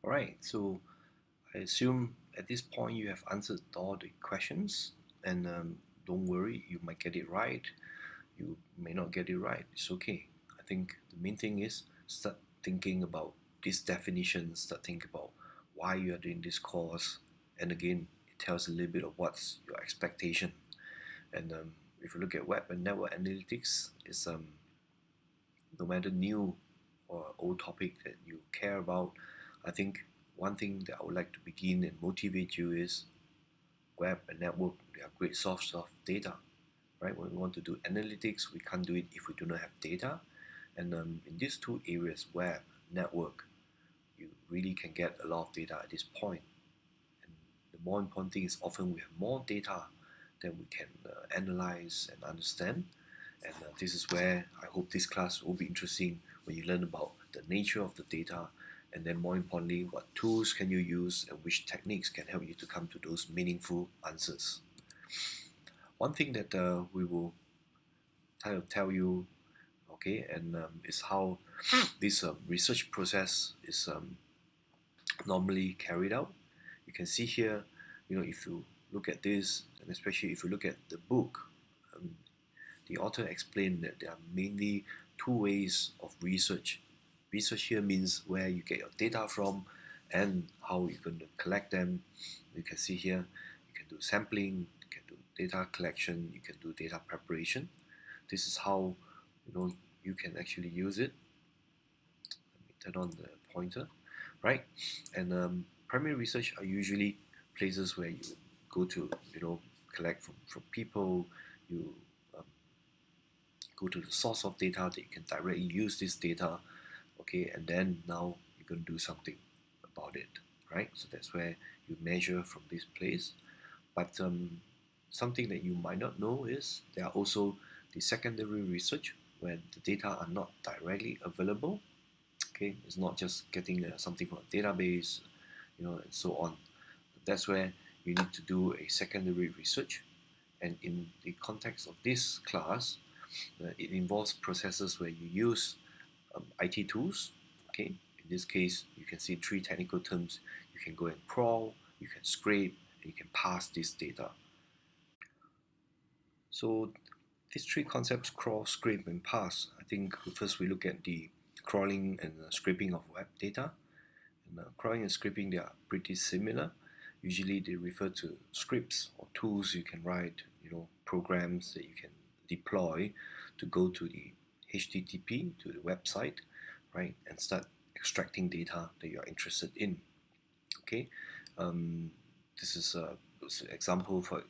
Alright, so I assume at this point you have answered all the questions, and don't worry, you might get it right, you may not get it right, it's okay. I think the main thing is start thinking about these definitions, start thinking about why you are doing this course, and again, it tells a little bit of what's your expectation. And if you look at web and network analytics, it's no matter new or old topic that you care about, I think one thing that I would like to begin and motivate you is web and network, they are great sources of data, right? When we want to do analytics, we can't do it if we do not have data. And in these two areas, web, network, you really can get a lot of data at this point. And the more important thing is often we have more data than we can analyze and understand. And this is where I hope this class will be interesting when you learn about the nature of the data, and then more importantly, what tools can you use and which techniques can help you to come to those meaningful answers. One thing that we will kind of tell you, okay, and is how this research process is normally carried out. You can see here, if you look at this, and especially if you look at the book, um, the author explained that there are mainly two ways of research. Research here means where you get your data from and how you're going to collect them. You can see here, you can do sampling, you can do data collection, you can do data preparation. This is how you can actually use it. Let me turn on the pointer, right? And primary research are usually places where you go to, collect from people. You um, go to the source of data that you can directly use this data, okay, and then now you're going to do something about it, right? So that's where you measure from this place. But something that you might not know is there are also the secondary research where the data are not directly available. Okay, it's not just getting something from a database, and so on. That's where you need to do a secondary research. And in the context of this class, it involves processes where you use IT tools. Okay, in this case, you can see three technical terms. You can go and crawl, you can scrape, and you can parse this data. So these three concepts, crawl, scrape, and parse, I think first we look at the crawling and scraping of web data. And crawling and scraping, they are pretty similar. Usually they refer to scripts or tools you can write, programs that you can deploy to go to the HTTP, to the website, right, and start extracting data that you are interested in. Okay, this is an example for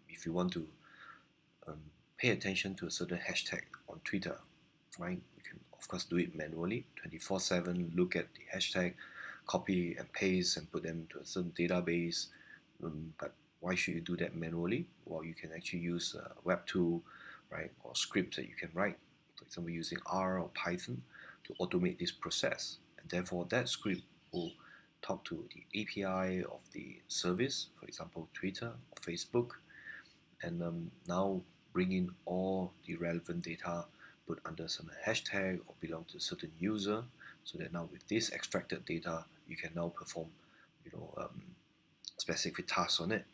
if you want to um, pay attention to a certain hashtag on Twitter, right? You can of course do it manually, 24/7. Look at the hashtag, copy and paste, and put them to a certain database. But why should you do that manually? Well, you can actually use a web tool, right, or scripts that you can write. For example, using R or Python to automate this process, and therefore that script will talk to the API of the service, for example, Twitter or Facebook, and now bring in all the relevant data, put under some hashtag or belong to a certain user, so that now with this extracted data, you can now perform, specific tasks on it.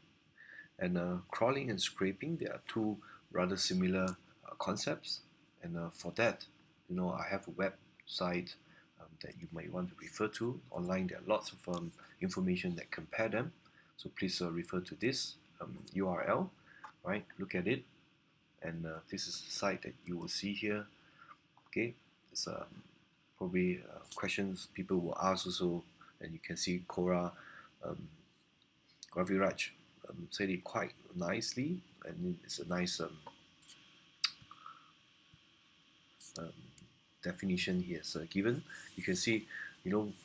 And crawling and scraping, they are two rather similar concepts. And for that, I have a website that you might want to refer to. Online, there are lots of information that compare them. So please refer to this URL, right? Look at it. And this is the site that you will see here. Okay, it's probably questions people will ask also, and you can see Cora Graviraj said it quite nicely, and it's a nice um, definition he has given. You can see,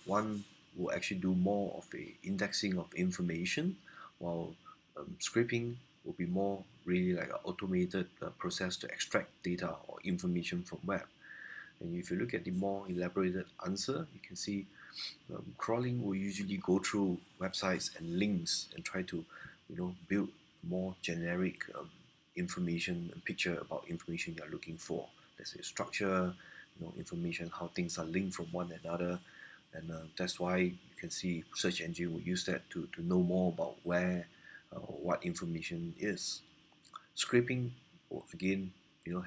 one will actually do more of a indexing of information, while scraping will be more really like an automated process to extract data or information from web. And if you look at the more elaborated answer, you can see crawling will usually go through websites and links and try to, build more generic information and picture about information you're looking for. Let's say structure, information, how things are linked from one another. and that's why you can see search engine will use that to know more about where what information is. Scraping will again,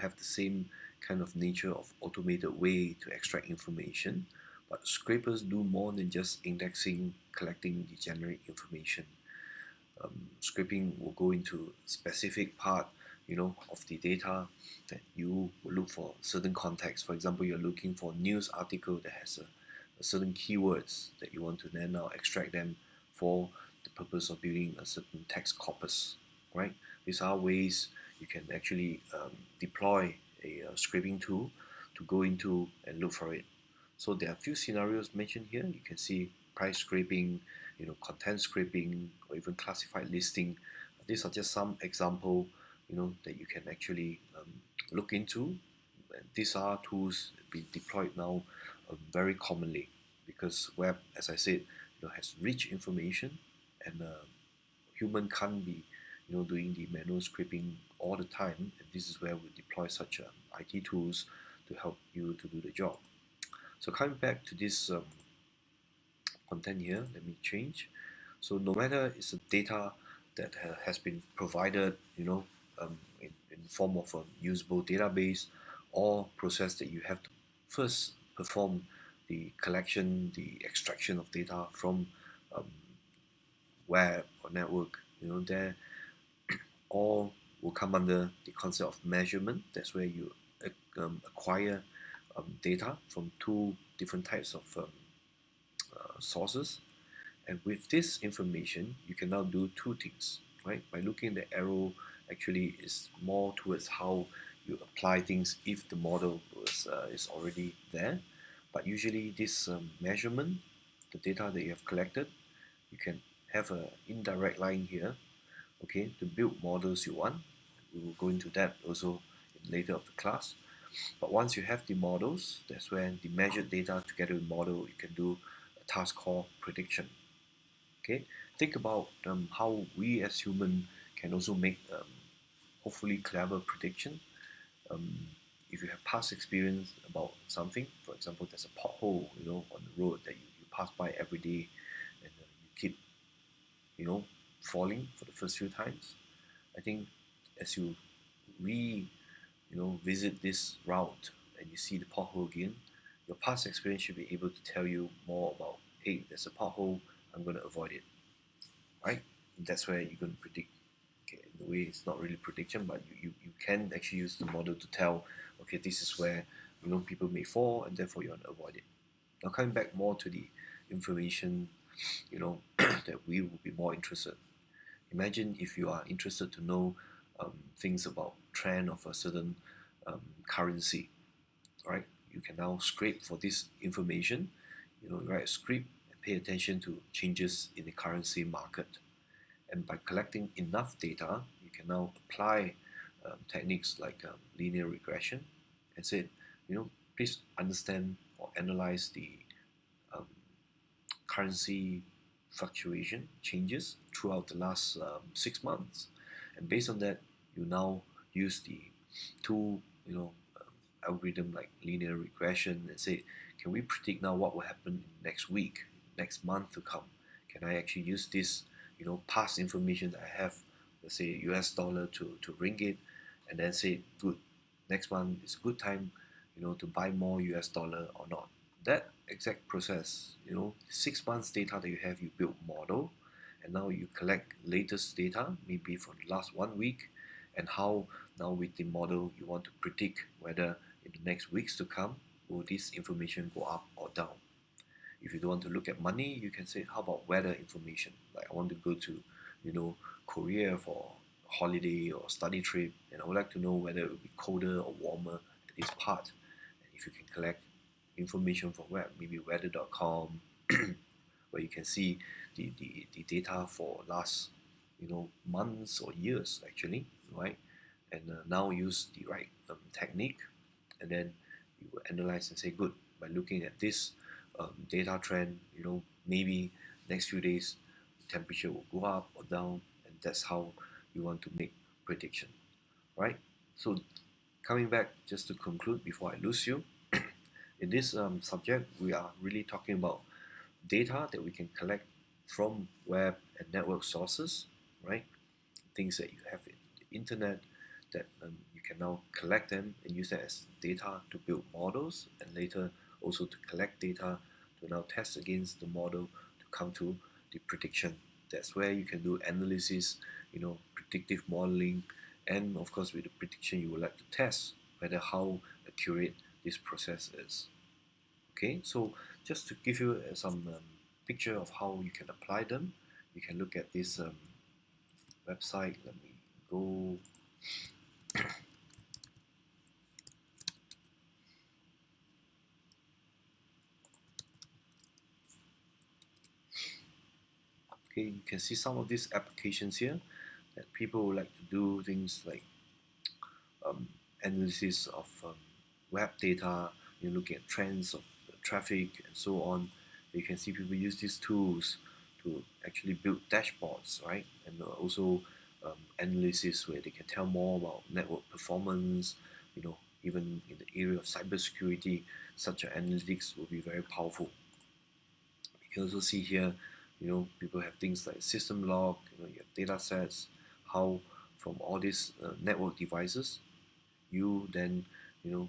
have the same kind of nature of automated way to extract information, but scrapers do more than just indexing, collecting the generic information. Scraping will go into specific part, of the data that you will look for certain context. For example, you're looking for news article that has a certain keywords that you want to then now extract them for the purpose of building a certain text corpus, right? These are ways you can actually deploy a scraping tool to go into and look for it. So there are a few scenarios mentioned here. You can see price scraping, content scraping, or even classified listing. These are just some example, that you can actually look into. And these are tools being deployed now very commonly because web, as I said, has rich information, and human can't be, doing the manual scraping all the time. And this is where we deploy such IT tools to help you to do the job. So coming back to this content here, let me change. So no matter it's a data that has been provided, in form of a usable database or process that you have to first perform the collection, the extraction of data from um, web or network, there all will come under the concept of measurement. That's where you acquire data from two different types of sources. And with this information, you can now do two things, right? By looking at the arrow, actually is more towards how you apply things if the model is already there. But usually this measurement, the data that you have collected, you can have an indirect line here, okay, to build models you want. We will go into that also in later of the class. But once you have the models, that's when the measured data together with model, you can do a task called prediction. Okay, think about how we as human can also make hopefully clever prediction. Um, if you have past experience about something, for example, there's a pothole, on the road that you pass by every day, and you keep, falling for the first few times. I think as you visit this route and you see the pothole again, your past experience should be able to tell you more about, hey, there's a pothole, I'm going to avoid it, right? That's where you're going to predict. Okay, in a way, it's not really prediction, but you can actually use the model to tell, okay, this is where people may fall, and therefore you want to avoid it. Now, coming back more to the information, that we will be more interested. Imagine if you are interested to know things about trend of a certain currency, right? You can now scrape for this information. Write a script and pay attention to changes in the currency market. And by collecting enough data, you can now apply techniques like linear regression and say, please understand or analyze the um, currency fluctuation changes throughout the last 6 months. And based on that, you now use the tool, algorithm like linear regression and say, can we predict now what will happen next week, next month to come? Can I actually use this, past information that I have, let's say US dollar to ringgit, and then say, good, next month is a good time, to buy more US dollar or not. That exact process, 6 months data that you have, you build model, and now you collect latest data, maybe for the last 1 week, and how now with the model you want to predict whether in the next weeks to come will this information go up or down. If you don't want to look at money, you can say, how about weather information? Like I want to go to, Korea for holiday or study trip, and I would like to know whether it will be colder or warmer at this part. And if you can collect information from web, maybe weather.com, where you can see the data for last, months or years actually, right? And now use the right technique, and then you will analyze and say, good, by looking at this data trend, maybe next few days the temperature will go up or down, and that's how you want to make prediction, right? So coming back, just to conclude before I lose you, in this subject we are really talking about data that we can collect from web and network sources, right? Things that you have in the internet that you can now collect them and use that as data to build models, and later also to collect data to now test against the model to come to the prediction. That's where you can do analysis, predictive modeling, and of course with the prediction you would like to test whether how accurate this process is. Okay, so just to give you some picture of how you can apply them, you can look at this website. Let me go. Okay, you can see some of these applications here that people would like to do things like um, analysis of web data, looking at trends of traffic and so on. You can see people use these tools to actually build dashboards, right? And also analysis where they can tell more about network performance, even in the area of cybersecurity, such analytics will be very powerful. You can also see here, people have things like system log, you have data sets, how from all these network devices, you then,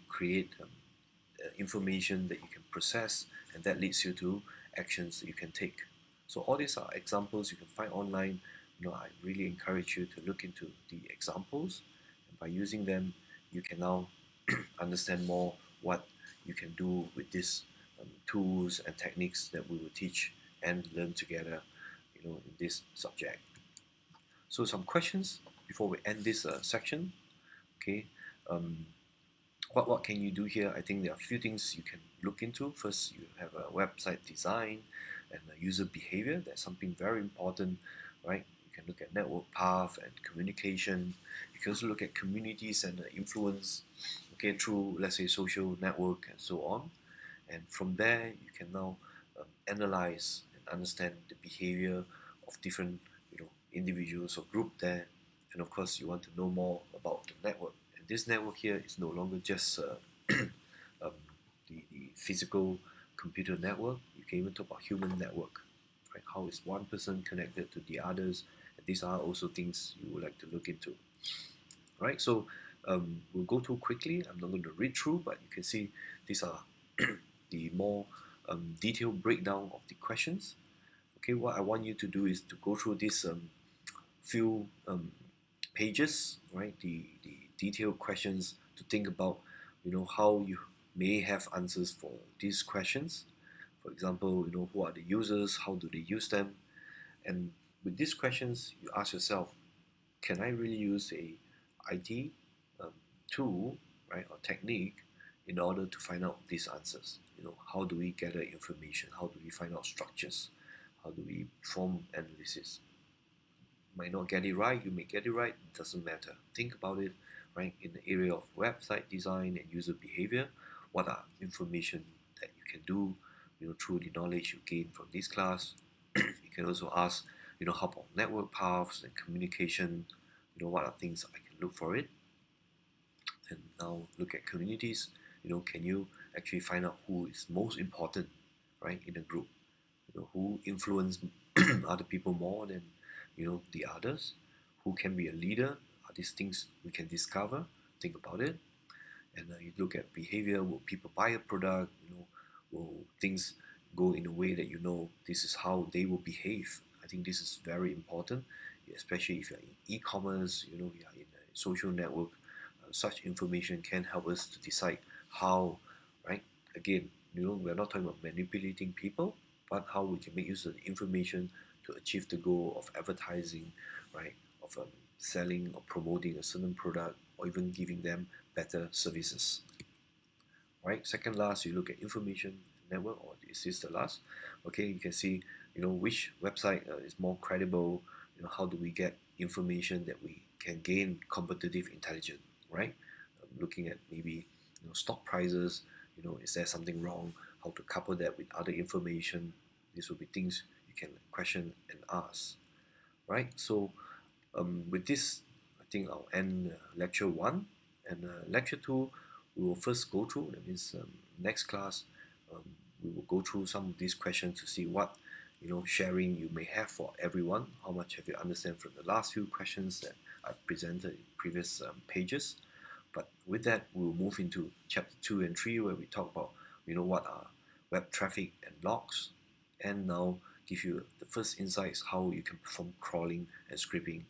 create information that you can process, and that leads you to actions that you can take. So all these are examples you can find online. I really encourage you to look into the examples, and by using them, you can now understand more what you can do with these tools and techniques that we will teach and learn together, in this subject. So some questions before we end this section. Okay, um, what can you do here? I think there are a few things you can look into. First, you have a website design and user behavior. That's something very important, right? You can look at network path and communication. You can also look at communities and influence, okay, through, let's say, social network and so on. And from there, you can now analyze and understand the behavior of different, individuals or group there. And of course, you want to know more about the network. And this network here is no longer just um, the physical computer network. You can even talk about human network, right? How is one person connected to the others? And these are also things you would like to look into, right? So we'll go through quickly. I'm not going to read through, but you can see these are the more detailed breakdown of the questions. Okay, what I want you to do is to go through these few pages, right? The detailed questions to think about, how you may have answers for these questions. For example, who are the users? How do they use them? And with these questions, you ask yourself, can I really use a IT um, tool, right, or technique in order to find out these answers? How do we gather information? How do we find out structures? How do we perform analysis? Might not get it right, you may get it right, it doesn't matter. Think about it, right? In the area of website design and user behavior, what are information that you can do, through the knowledge you gain from this class. You can also ask, how about network paths and communication, what are things I can look for it. And now look at communities, can you actually find out who is most important, right, in a group? Who influence other people more than the others, who can be a leader, are these things we can discover. Think about it. And you look at behavior. Will people buy a product? Will things go in a way that this is how they will behave? I think this is very important, especially if you're in e-commerce, you are in a social network. Such information can help us to decide how, right? Again, we're not talking about manipulating people, but how we can make use of the information to achieve the goal of advertising, right? Of selling or promoting a certain product, or even giving them better services, right? Second last, you look at information network, or is this the last? Okay, you can see, which website is more credible. How do we get information that we can gain competitive intelligence, right? Looking at maybe stock prices. Is there something wrong? How to couple that with other information? These will be things you can question and ask, right? So with this, I think I'll end lecture one, and lecture two we will first go through. That means next class, um, we will go through some of these questions to see what sharing you may have for everyone. How much have you understand from the last few questions that I presented in previous pages? But with that, we'll move into chapter 2 and 3, where we talk about what are web traffic and logs, and now give you the first insights how you can perform crawling and scraping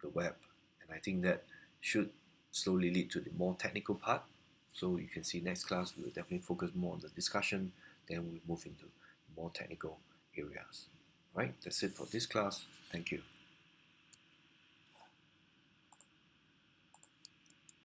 the web. And I think that should slowly lead to the more technical part. So you can see next class we will definitely focus more on the discussion, then we'll move into more technical areas. Right, that's it for this class. Thank you.